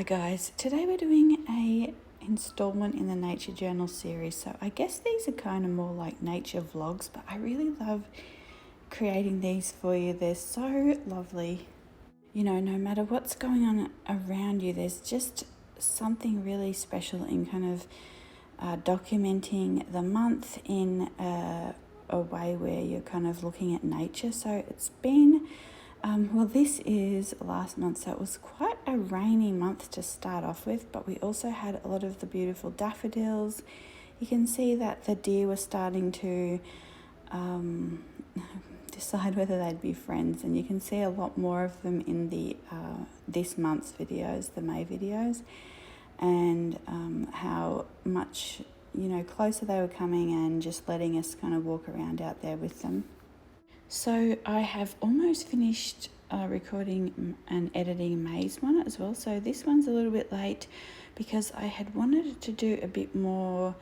Guys, today we're doing a installment in the nature journal series. So I guess these are kind of more like nature vlogs, but I really love creating these for you. They're so lovely. You know, no matter what's going on around you, there's just something really special in kind of documenting the month in a way where you're kind of looking at nature. So it's been well, this is last month, so it was quite a rainy month to start off with, but we also had a lot of the beautiful daffodils. You can see that the deer were starting to decide whether they'd be friends, and you can see a lot more of them in the this month's videos, the May videos, and how much, you know, closer they were coming and just letting us kind of walk around out there with them. So I have almost finished recording and editing May's one as well. So this one's a little bit late because I had wanted to do a bit more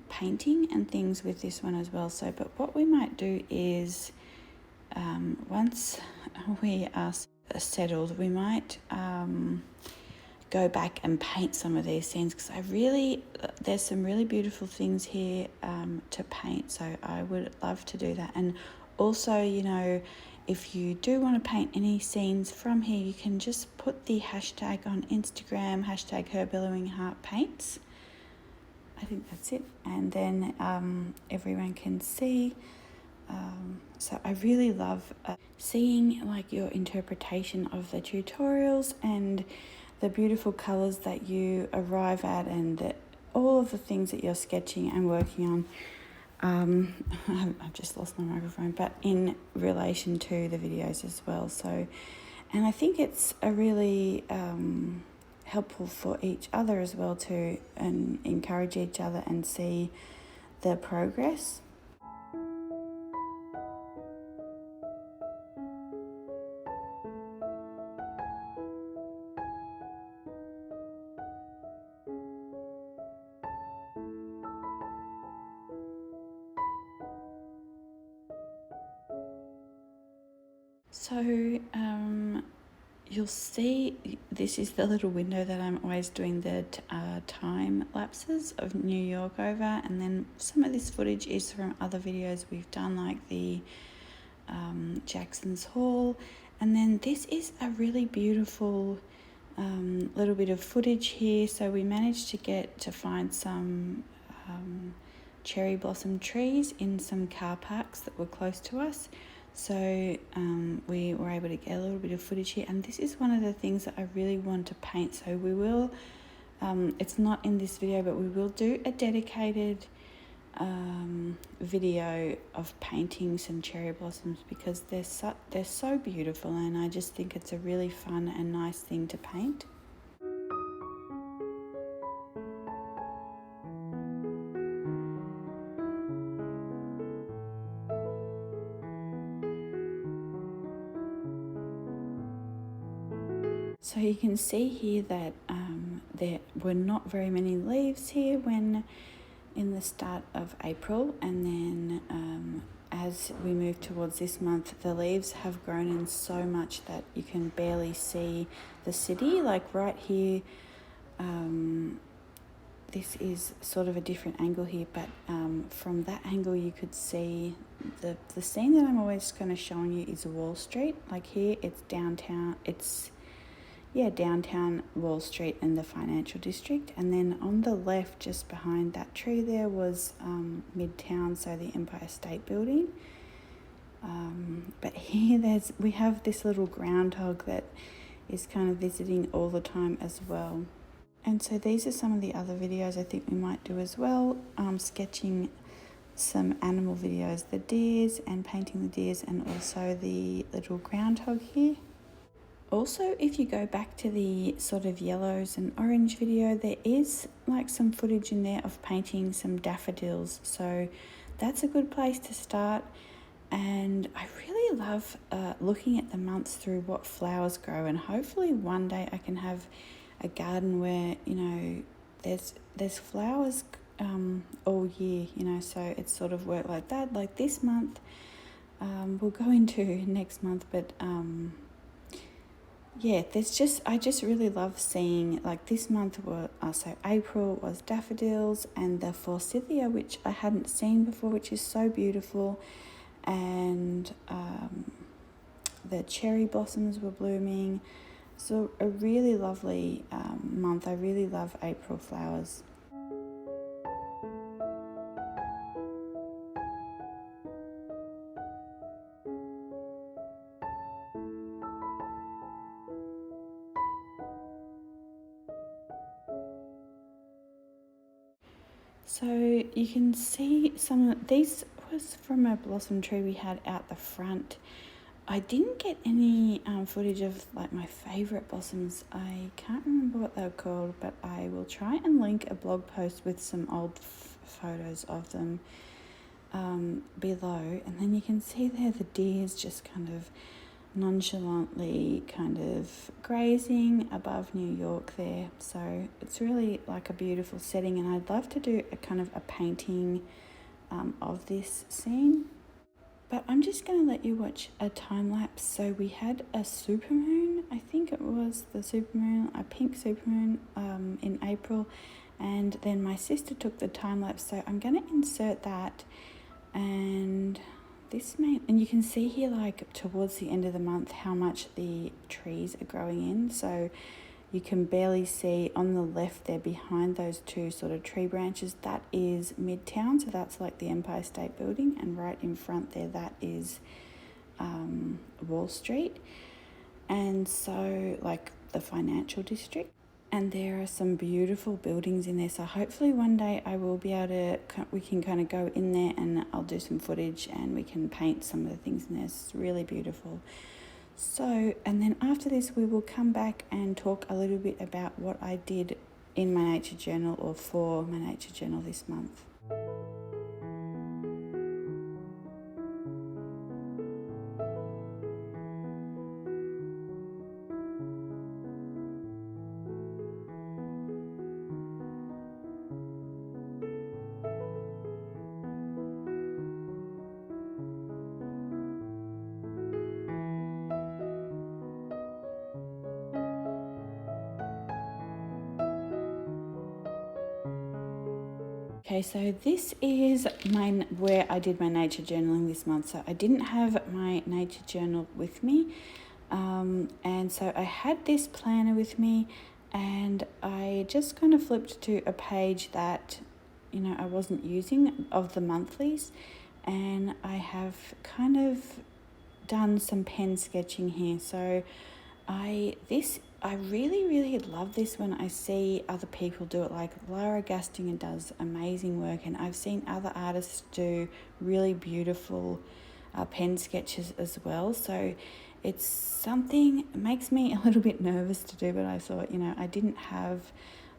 painting and things with this one as well. So, but what we might do is once we are settled, we might go back and paint some of these scenes, because there's some really beautiful things here to paint, so I would love to do that. And also, you know, if you do want to paint any scenes from here, you can just put the hashtag on Instagram, hashtag HerBillowingHeartPaints. I think that's it, and then everyone can see. So I really love seeing like your interpretation of the tutorials and the beautiful colours that you arrive at, and all of the things that you're sketching and working on. I've just lost my microphone, but in relation to the videos as well. So, and I think it's a really helpful for each other as well to and encourage each other and see the progress. So you'll see this is the little window that I'm always doing the time lapses of New York over, and then some of this footage is from other videos we've done, like the Jackson's Hall, and then this is a really beautiful little bit of footage here. So we managed to find some cherry blossom trees in some car parks that were close to us. So we were able to get a little bit of footage here, and this is one of the things that I really want to paint. So we will, it's not in this video, but we will do a dedicated video of painting some cherry blossoms, because they're so beautiful, and I just think it's a really fun and nice thing to paint. So you can see here that there were not very many leaves here when in the start of April, and then as we move towards this month, the leaves have grown in so much that you can barely see the city. Like right here, this is sort of a different angle here, but from that angle you could see the scene that I'm always kind of showing you is Wall Street. Like here it's downtown, downtown Wall Street and the financial district, and then on the left just behind that tree there was Midtown, so the Empire State Building. But here we have this little groundhog that is kind of visiting all the time as well. And so these are some of the other videos I think we might do as well, sketching some animal videos, the deers, and painting the deers, and also the little groundhog here. Also, if you go back to the sort of yellows and orange video, there is like some footage in there of painting some daffodils. So that's a good place to start. And I really love looking at the months through what flowers grow. And hopefully one day I can have a garden where, you know, there's flowers all year, you know, so it's sort of work like that. Like this month, we'll go into next month, but yeah, I just really love seeing, like, this month was, so April was daffodils and the forsythia, which I hadn't seen before, which is so beautiful. And the cherry blossoms were blooming. So a really lovely month. I really love April flowers. So you can see some of these was from a blossom tree we had out the front. I didn't get any footage of like my favourite blossoms. I can't remember what they were called, but I will try and link a blog post with some old photos of them below. And then you can see there the deers just kind of nonchalantly kind of grazing above New York there. So it's really like a beautiful setting, and I'd love to do a kind of a painting of this scene. But I'm just going to let you watch a time lapse. So we had a supermoon, I think it was the supermoon, a pink supermoon in April, and then my sister took the time lapse. So I'm going to insert that, and and you can see here, like towards the end of the month, how much the trees are growing in. So you can barely see on the left there behind those two sort of tree branches, that is Midtown. So that's like the Empire State Building, and right in front there, that is Wall Street. And so like the financial district. And there are some beautiful buildings in there. So hopefully one day I will be able to, we can kind of go in there and I'll do some footage and we can paint some of the things in there. It's really beautiful. So, and then after this, we will come back and talk a little bit about what I did in my nature journal, or for my nature journal this month. Okay, so this is where I did my nature journaling this month. So I didn't have my nature journal with me, and so I had this planner with me, and I just kind of flipped to a page that, you know, I wasn't using of the monthlies, and I have kind of done some pen sketching here. So I really love this when I see other people do it. Like Lara Gastinger does amazing work, and I've seen other artists do really beautiful pen sketches as well. So it's something, it makes me a little bit nervous to do, but I thought, you know, I didn't have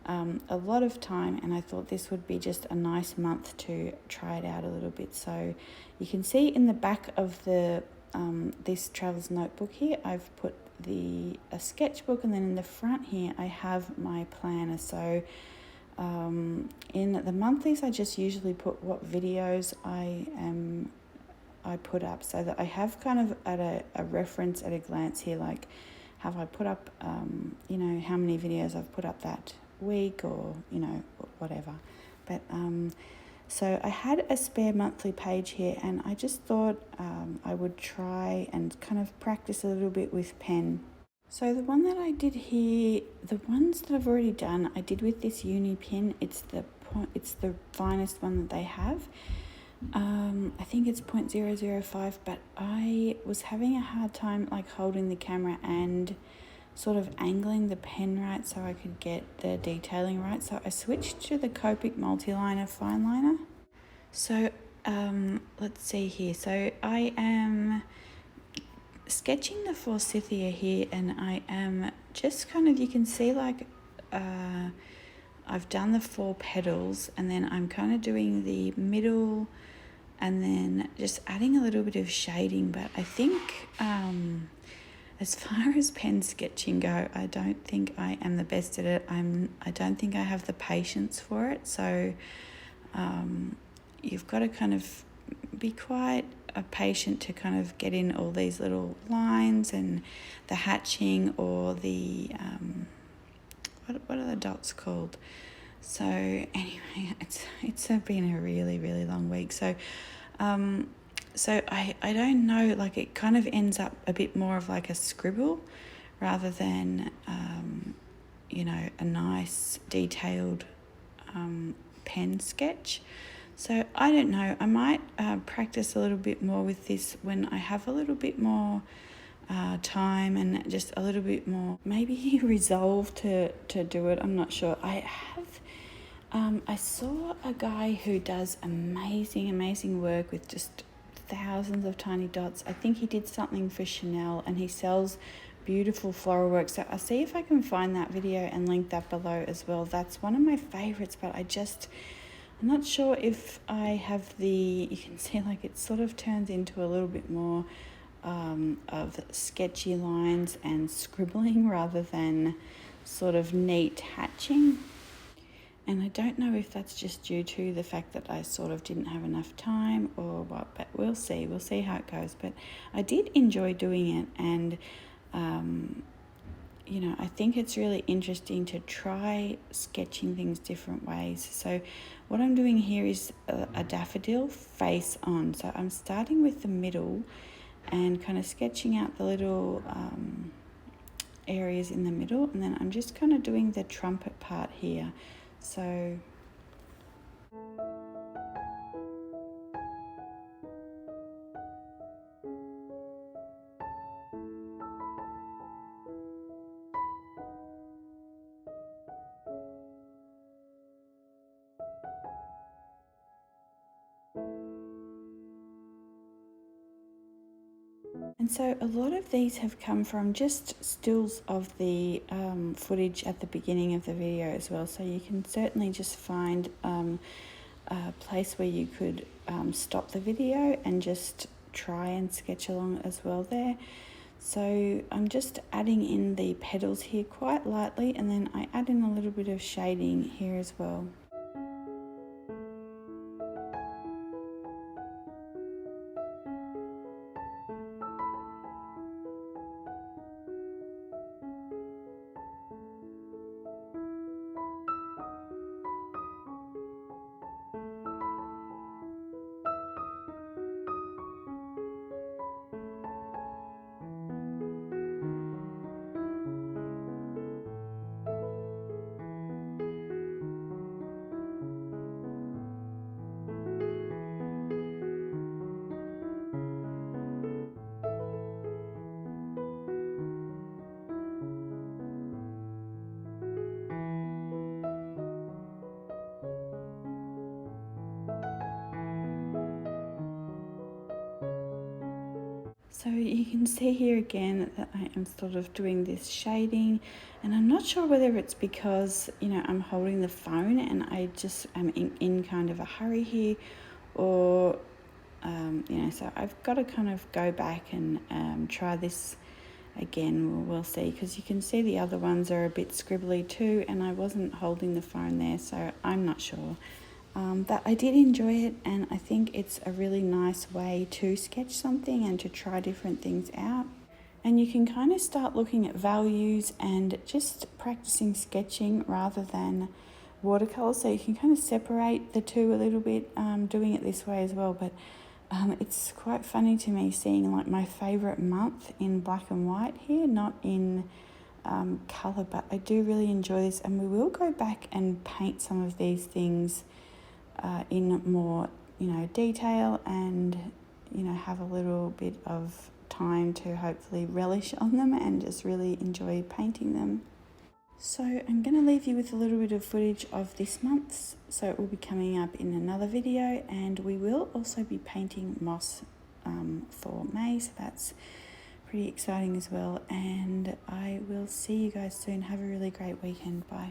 a lot of time, and I thought this would be just a nice month to try it out a little bit. So you can see in the back of the this travel's notebook here, I've put a sketchbook, and then in the front here I have my planner. So in the monthlies, I just usually put what videos I put up, so that I have kind of at a reference at a glance here, like have I put up you know, how many videos I've put up that week, or, you know, whatever. But so I had a spare monthly page here, and I just thought I would try and kind of practice a little bit with pen. So the one that I did here, the ones that I've already done, I did with this uni pen. It's the finest one that they have. I think it's 0.005, but I was having a hard time like holding the camera and sort of angling the pen right so I could get the detailing right. So I switched to the Copic multiliner fine liner. So let's see here. So I am sketching the forsythia here, and I am just kind of, you can see like I've done the 4 petals, and then I'm kind of doing the middle, and then just adding a little bit of shading. But I think as far as pen sketching go, I don't think I am the best at it. I don't think I have the patience for it. So you've got to kind of be quite patient to kind of get in all these little lines and the hatching, or the what are the dots called? So anyway, it's been a really long week. So I don't know, like it kind of ends up a bit more of like a scribble rather than a nice detailed pen sketch. So I don't know, I might practice a little bit more with this when I have a little bit more time and just a little bit more maybe resolve to do it. I'm not sure. I saw a guy who does amazing work with just thousands of tiny dots. I think he did something for Chanel, and he sells beautiful floral work. So I'll see if I can find that video and link that below as well. That's one of my favorites, but I'm not sure if I have you can see like it sort of turns into a little bit more of sketchy lines and scribbling rather than sort of neat hatching. And I don't know if that's just due to the fact that I sort of didn't have enough time or what, but we'll see how it goes. But I did enjoy doing it, and I think it's really interesting to try sketching things different ways. So what I'm doing here is a daffodil face on. So I'm starting with the middle and kind of sketching out the little areas in the middle, and then I'm just kind of doing the trumpet part here. So and so a lot of these have come from just stills of the footage at the beginning of the video as well. So you can certainly just find a place where you could stop the video and just try and sketch along as well there. So I'm just adding in the petals here quite lightly, and then I add in a little bit of shading here as well. So you can see here again that I am sort of doing this shading, and I'm not sure whether it's because, I'm holding the phone and I just am in kind of a hurry here, or, so I've got to kind of go back and try this again. We'll see, because you can see the other ones are a bit scribbly too, and I wasn't holding the phone there, so I'm not sure. But I did enjoy it, and I think it's a really nice way to sketch something and to try different things out. And you can kind of start looking at values and just practicing sketching rather than watercolour, so you can kind of separate the two a little bit, doing it this way as well. But it's quite funny to me seeing like my favourite month in black and white here, not in colour, but I do really enjoy this, and we will go back and paint some of these things in more detail, and have a little bit of time to hopefully relish on them and just really enjoy painting them. So I'm going to leave you with a little bit of footage of this month's, so it will be coming up in another video, and we will also be painting moss for May, so that's pretty exciting as well. And I will see you guys soon. Have a really great weekend. Bye.